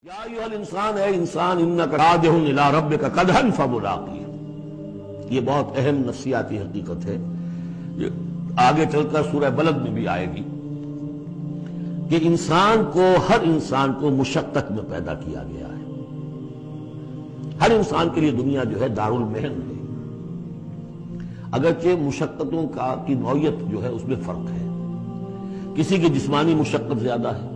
یا ایھا الانسان، اے انسان، انک کادح الی ربک کدحا فملاقیہ۔ یہ بہت اہم نفسیاتی حقیقت ہے، یہ آگے چل کر سورہ بلد میں بھی آئے گی کہ ہر انسان کو مشقت میں پیدا کیا گیا ہے۔ ہر انسان کے لیے دنیا جو ہے دارالمحن ہے، اگرچہ مشقتوں کی نوعیت جو ہے اس میں فرق ہے۔ کسی کی جسمانی مشقت زیادہ ہے،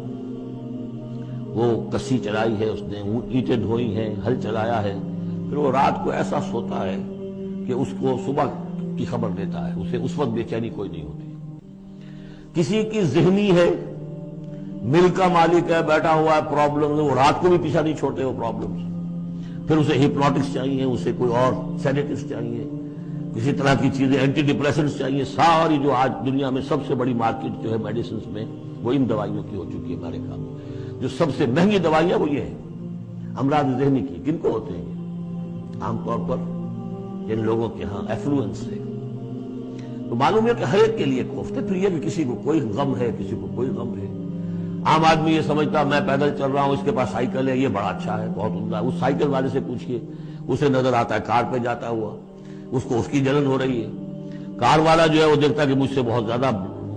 وہ کسی چلائی ہے، اس نے اینٹیں ڈھوئی ہیں، ہل چلایا ہے، پھر وہ رات کو ایسا سوتا ہے کہ اس کو صبح کی خبر دیتا ہے، اسے اس وقت بے چینی کوئی نہیں ہوتی۔ کسی کی ذہنی ہے، مل کا مالک ہے، بیٹھا ہوا ہے، پرابلم ہے، وہ رات کو بھی پیچھا نہیں چھوڑتے وہ پرابلمز۔ پھر اسے ہپنوٹکس چاہیے، اسے کوئی اور سیڈیٹس چاہیے، کسی طرح کی چیزیں، اینٹی ڈپریسنٹس چاہیے۔ ساری جو آج دنیا میں سب سے بڑی مارکیٹ جو ہے میڈیسنز میں، وہ ان دوائیوں کی ہو چکی ہے امریکہ میں۔ جو سب سے مہنگی دوائیاں وہ یہ ہیں امراض ذہنی کی۔ کن کو ہوتے ہیں یہ؟ عام طور پر جن لوگوں کے ہاں ایفلوئنس ہے۔ تو معلوم ہے کہ ہر ایک کے لیے کوفت ہے۔ پھر یہ کہ کسی کو کوئی غم ہے، کسی کو کوئی غم ہے۔ عام آدمی یہ سمجھتا میں پیدل چل رہا ہوں، اس کے پاس سائیکل ہے، یہ بڑا اچھا ہے، بہت عمدہ ہے۔ اس سائیکل والے سے پوچھئے، اسے نظر آتا ہے کار پہ جاتا ہوا، اس کو اس کی جلن ہو رہی ہے۔ کار والا جو ہے وہ دیکھتا ہے کہ مجھ سے بہت زیادہ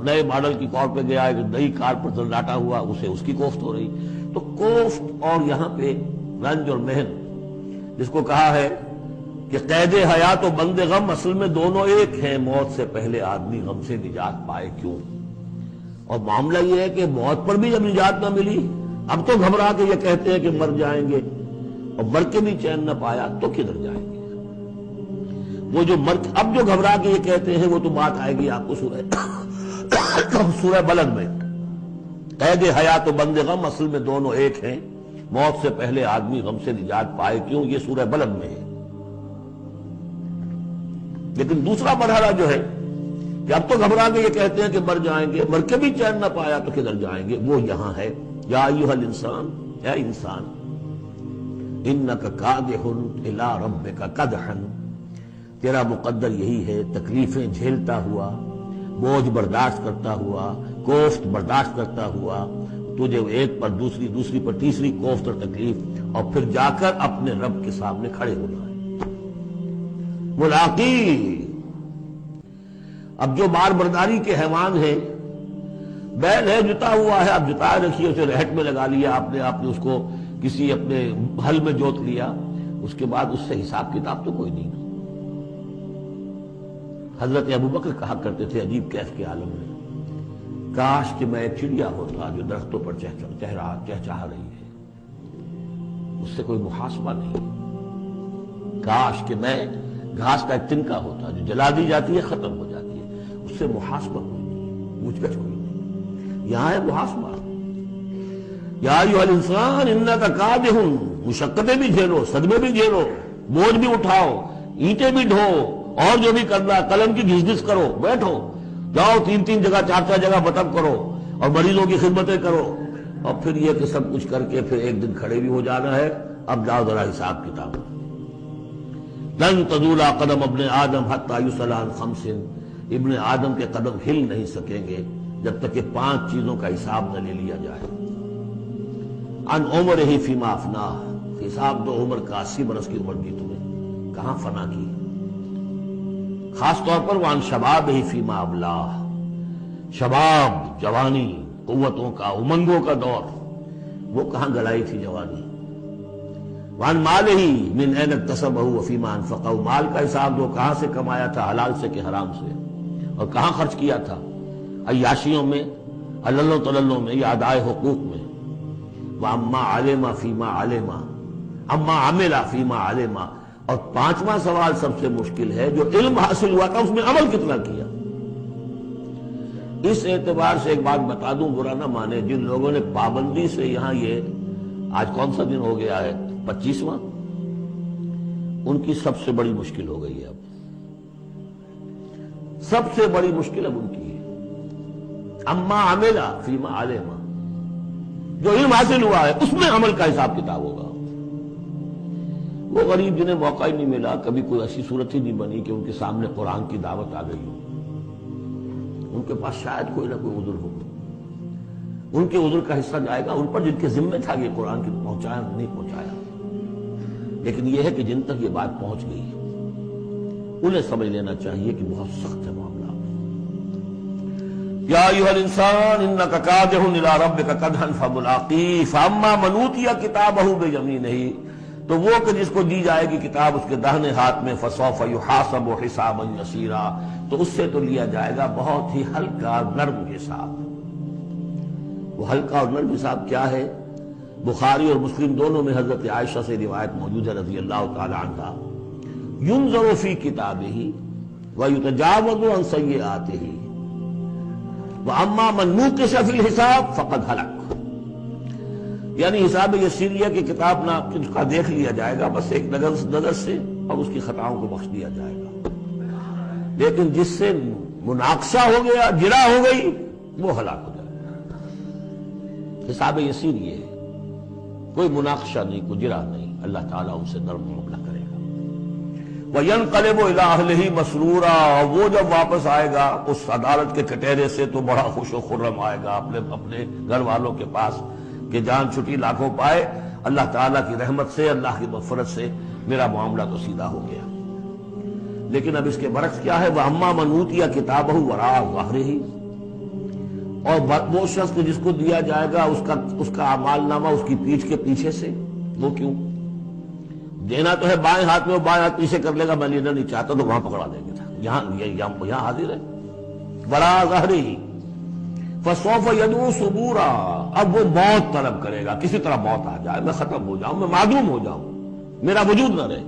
نئے ماڈل کی کار پہ گیا ہے، نئی کار پر ڈاٹا ہوا، اسے اس کی کوفت ہو رہی۔ تو کوفت اور یہاں پہ رنج اور محن، جس کو کہا ہے کہ قید حیات و بند غم اصل میں دونوں ایک ہیں، موت سے پہلے آدمی غم سے نجات پائے کیوں؟ اور معاملہ یہ ہے کہ موت پر بھی جب نجات نہ ملی، اب تو گھبرا کے یہ کہتے ہیں کہ مر جائیں گے، اور مر کے بھی چین نہ پایا تو کدھر جائیں گے؟ وہ جو اب جو گھبرا کے یہ کہتے ہیں، وہ تو بات آئے گی آپ کو سورہ بلد میں۔ قید حیات و بند غم اصل میں دونوں ایک ہیں، موت سے پہلے آدمی غم سے نجات پائے کیوں؟ یہ سورہ بلد میں ہے۔ لیکن دوسرا مرحلہ جو ہے کہ اب تو گھبرا کے یہ کہتے ہیں کہ مر جائیں گے، مر کے بھی چین نہ پایا تو کدھر جائیں گے، وہ یہاں ہے۔ یا ایھا الانسان، اے انسان، انک کادح الی ربک کدحا، تیرا مقدر یہی ہے، تکلیفیں جھیلتا ہوا، بوجھ برداشت کرتا ہوا، کوفت برداشت کرتا ہوا، تجھے ایک پر دوسری پر تیسری کوفت اور تکلیف، اور پھر جا کر اپنے رب کے سامنے کھڑے ہونا ہے۔ ملاقی، اب جو بار برداری کے حیوان ہیں، بیل ہے جتا ہوا ہے، اب جتائے رکھیے، اسے رہٹ میں لگا لیا آپ نے اس کو کسی اپنے ہل میں جوت لیا، اس کے بعد اس سے حساب کتاب تو کوئی نہیں۔ حضرت ابوبکر کہا کرتے تھے عجیب کیف کے عالم میں، کاش کہ میں ایک چڑیا ہوتا جو درختوں پر چہچہا رہی ہے، اس سے کوئی محاسبہ نہیں۔ کاش کہ میں گھاس کا ایک تنکا ہوتا جو جلا دی جاتی ہے، ختم ہو جاتی ہے، اس سے محاسبہ کوئی نہیں، پوچھ گچھ کوئی نہیں۔ یہاں ہے محاسبہ۔ یا ایھا الانسان انک کادح، مشقتیں بھی جھیلو، صدمے بھی جھیلو، بوجھ بھی اٹھاؤ، اینٹیں بھی ڈھو، اور جو بھی کرنا، قلم کی گھس گھس کرو، بیٹھو، جاؤ 3 جگہ 4 جگہ مطلب کرو، اور مریضوں کی خدمتیں کرو، اور پھر یہ کہ سب کچھ کر کے پھر ایک دن کھڑے بھی ہو جانا ہے۔ اب جاؤ ذرا حساب کتاب۔ لن تزول قدم ابن آدم حتی یسأل عن 5، ابن آدم کے قدم ہل نہیں سکیں گے جب تک کہ 5 چیزوں کا حساب نہ لے لیا جائے۔ عن عمرہ فیما افناہ، حساب دو عمر کا، 80 برس کی عمر دی تمہیں، کہاں فنا کی؟ خاص طور پر وعن شبابہ فیما ابلاہ، شباب، جوانی، قوتوں کا، امنگوں کا دور، وہ کہاں گلائی تھی جوانی؟ وعن مالہ من این اکتسبہ وفیما انفقہ، مال کا حساب دو، کہاں سے کمایا تھا، حلال سے کہ حرام سے، اور کہاں خرچ کیا تھا، عیاشیوں میں، عللوں تللوں میں، یا ادائے حقوق میں۔ وَأَمَّا عَلِمَ فِيمَا عَلِمَ، اما عمل فیما علم، اور 5واں سوال سب سے مشکل ہے، جو علم حاصل ہوا تھا اس میں عمل کتنا کیا۔ اس اعتبار سے ایک بات بتا دوں، برا نہ مانے، جن لوگوں نے پابندی سے یہاں یہ آج کون سا دن ہو گیا ہے، 25واں، ان کی سب سے بڑی مشکل ہو گئی ہے۔ اب سب سے بڑی مشکل اب ان کی ہے۔ اما عمل فیما علم، جو علم حاصل ہوا ہے اس میں عمل کا حساب کتاب ہوگا۔ وہ غریب جنہیں موقع ہی نہیں ملا، کبھی کوئی ایسی صورت ہی نہیں بنی کہ ان کے سامنے قرآن کی دعوت آ گئی ہو، ان کے پاس شاید کوئی نہ کوئی عذر ہو، ان کے عذر کا حصہ جائے گا ان پر جن کے ذمہ تھا یہ قرآن کی پہنچایا نہیں پہنچایا. لیکن یہ ہے کہ جن تک یہ بات پہنچ گئی انہیں سمجھ لینا چاہیے کہ بہت سخت ہے معاملہ. یا ایھا الانسان انک کادح الی ربک کدحا فملاقیہ فاما من اوتی کتابہ بیمینہ، تو وہ کہ جس کو دی جائے گی کتاب اس کے داہنے ہاتھ میں فسوف یحاسب حسابا یسیرا، تو اس سے تو لیا جائے گا بہت ہی ہلکا نرم حساب. وہ ہلکا اور نرم حساب کیا ہے؟ بخاری اور مسلم دونوں میں حضرت عائشہ سے روایت موجود ہے رضی اللہ تعالی عنہا، ینظر فی کتابہ ویتجاوز عن سیئاتہ واما من نوقش فی الحساب فقد ہلک. یعنی حساب یسیریہ کی کتاب نہ کا دیکھ لیا جائے گا بس ایک نظر سے اور اس کی خطاؤں کو بخش دیا جائے گا، لیکن جس سے مناقشہ ہو گیا جرا ہو گئی وہ ہلاک ہو جائے گا. حساب یسیر یہ ہے، کوئی مناقشہ نہیں، کوئی جرا نہیں، اللہ تعالیٰ ان سے نرم معاملہ کرے گا. وَيَنْقَلِبُ إِلَىٰ أَهْلِهِ مَسْرُورًا، وہ جب واپس آئے گا اس عدالت کے کٹہرے سے تو بڑا خوش و خرم آئے گا اپنے گھر والوں کے پاس کہ جان چھٹی لاکھوں پائے، اللہ تعالیٰ کی رحمت سے اللہ کی مغفرت سے میرا معاملہ تو سیدھا ہو گیا. لیکن اب اس کے برعکس کیا ہے؟ وَأَمَّا مَنْ أُوتِيَ كِتَابَهُ وَرَاءَ ظَهْرِهِ، اور وہ شخص جس کو دیا جائے گا اس کا اعمال نامہ اس کی پیٹھ کے پیچھے سے. وہ کیوں؟ دینا تو ہے بائیں ہاتھ میں، وہ بائیں ہاتھ پیچھے کر لے گا، میں لینا نہیں چاہتا تو وہاں پکڑا دیں گے. یہاں حاضر ہے وراء ظہرہ فسوف یدعو ثبورا، اب وہ موت طلب کرے گا، کسی طرح موت آ جائے، میں ختم ہو جاؤں، میں معدوم ہو جاؤں، میرا وجود نہ رہے.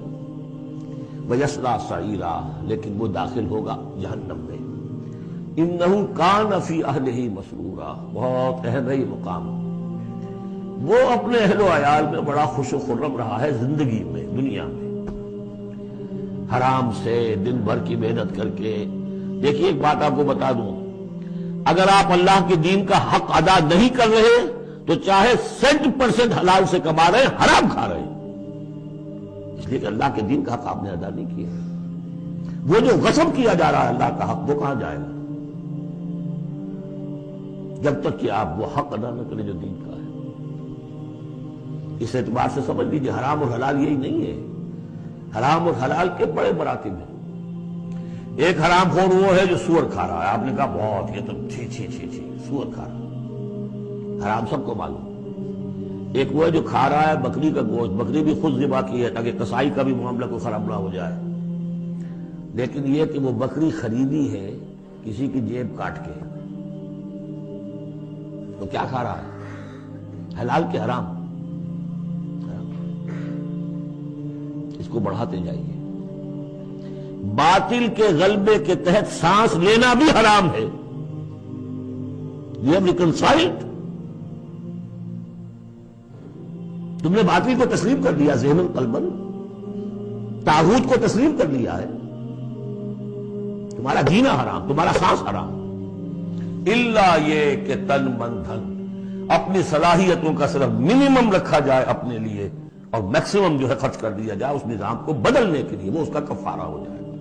ویصلی سعیرا، لیکن وہ داخل ہوگا جہنم میں. انہ کان فی اہلہ مسرورا، بہت اہم ہے یہ مقام. وہ اپنے اہل و عیال میں بڑا خوش و خرم رہا ہے زندگی میں، دنیا میں، حرام سے دن بھر کی محنت کر کے. دیکھیے ایک بات آپ کو بتا دوں، اگر آپ اللہ کے دین کا حق ادا نہیں کر رہے تو چاہے 100% حلال سے کما رہے ہیں، حرام کھا رہے ہیں، اس لیے کہ اللہ کے دین کا حق آپ نے ادا نہیں کیا. وہ جو غصب کیا جا رہا ہے اللہ کا حق، وہ کہاں جائے گا جب تک کہ آپ وہ حق ادا نہ کریں جو دین کا ہے. اس اعتبار سے سمجھ لیجیے حرام اور حلال یہی نہیں ہے، حرام اور حلال کے بڑے مراتب ہیں. ایک حرام خور وہ ہے جو سور کھا رہا ہے، آپ نے کہا بہت، یہ تو چھی چھی چھی چھی سور کھا رہا ہے، حرام سب کو معلوم. ایک وہ ہے جو کھا رہا ہے بکری کا گوشت، بکری بھی خود ذبح کی ہے تاکہ قصائی کا بھی معاملہ کو خراب نہ ہو جائے، لیکن یہ کہ وہ بکری خریدی ہے کسی کی جیب کاٹ کے، تو کیا کھا رہا ہے؟ حلال کے حرام. اس کو بڑھاتے جائیے. باطل کے غلبے کے تحت سانس لینا بھی حرام ہے. یہ ریکنسائلڈ، تم نے باطل کو تسلیم کر لیا، ذہن قلبن طاغوت کو تسلیم کر لیا ہے، تمہارا جینا حرام، تمہارا سانس حرام. الا یہ کہ تن من دھن، اپنی صلاحیتوں کا صرف منیمم رکھا جائے اپنے لیے اور میکسیمم جو ہے خرچ کر دیا جائے اس نظام کو بدلنے کے لیے، وہ اس کا کفارہ ہو جائے گا.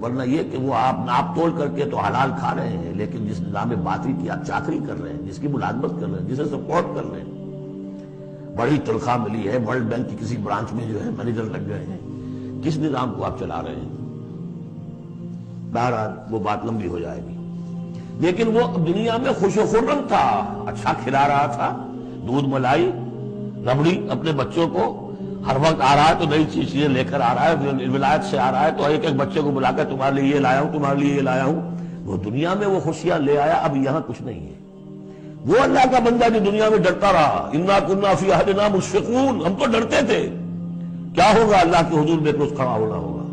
ورنہ یہ کہ وہ آپ ناپ تول کر کے تو حلال کھا رہے ہیں، لیکن جس نظام باطل کی آپ چاکری کر رہے ہیں، جس کی ملازمت کر رہے ہیں، جسے سپورٹ کر رہے ہیں، بڑی تنخواہ ملی ہے، ورلڈ بینک کی کسی برانچ میں جو ہے مینیجر لگ گئے ہیں، کس نظام کو آپ چلا رہے ہیں؟ بہرحال وہ بات لمبی ہو جائے گی. لیکن وہ دنیا میں خوش و خرم تھا، اچھا کھلا رہا تھا، دودھ ملائی ربڑی اپنے بچوں کو، ہر وقت آ رہا ہے تو نئی چیزیں لے کر آ رہا ہے، ولایت سے آ رہا ہے تو ایک ایک بچے کو بلا کر تمہارے لیے یہ لایا ہوں، تمہارے لیے یہ لایا ہوں. وہ دنیا میں وہ خوشیاں لے آیا، اب یہاں کچھ نہیں ہے. وہ اللہ کا بندہ جو دنیا میں ڈرتا رہا، انا کنا فی احدنا مشفقون، ہم تو ڈرتے تھے کیا ہوگا اللہ کے حضور میں روز کھڑا ہونا ہوگا.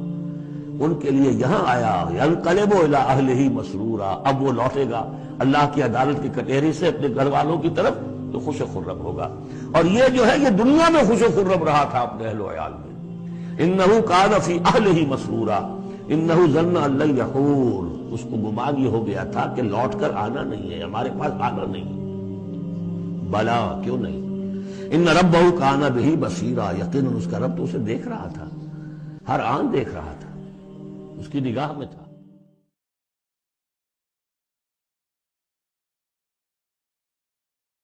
ان کے لیے یہاں آیا ینقلب الی اہلہ مسرورا، اب وہ لوٹے گا اللہ کی عدالت کے کٹہرے سے اپنے گھر والوں کی طرف تو خوش و خرم ہوگا. اور یہ جو ہے یہ دنیا میں خوش و خرم رہا تھا اپنے اہل و عیال میں. انہ کان فی اہلہ مسرورا انہ ظن ان لن یحور، اس کو گمان یہ ہو گیا تھا کہ لوٹ کر آنا نہیں ہے، ہمارے پاس آنا نہیں. بلا، کیوں نہیں؟ ان ربہ کان بہ بصیرا، یقیناً اس کا رب تو اسے دیکھ رہا تھا، ہر آن دیکھ رہا تھا، اس کی نگاہ میں تھا.